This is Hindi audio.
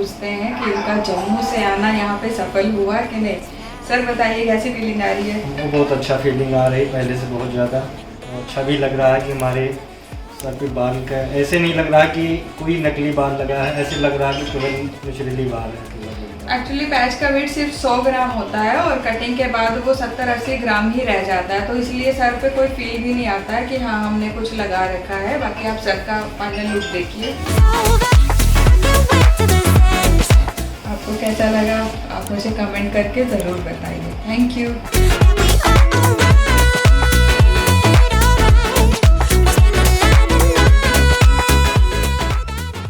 पूछते हैं कि उनका जम्मू से आना यहाँ पे सफल हुआ कि नहीं। सर बताइए कैसी फीलिंग आ रही है? वो बहुत अच्छा फीलिंग आ रही, पहले से बहुत ज़्यादा अच्छा भी लग रहा है कि हमारे सर पे बाल का ऐसे नहीं लग रहा कि कोई नकली बाल लगा है, ऐसे लग रहा है कि तुरंत नेचुरली बाल है। एक्चुअली पैच का वेट सिर्फ 100 ग्राम होता है और कटिंग के बाद वो 70-80 ग्राम ही रह जाता है, तो इसलिए सर पे कोई फील भी नहीं आता है कि हाँ हमने कुछ लगा रखा है। बाकी आप सर का फाइनल लुक देखिए, आपको कैसा लगा आप मुझे कमेंट करके ज़रूर बताइए। Thank you.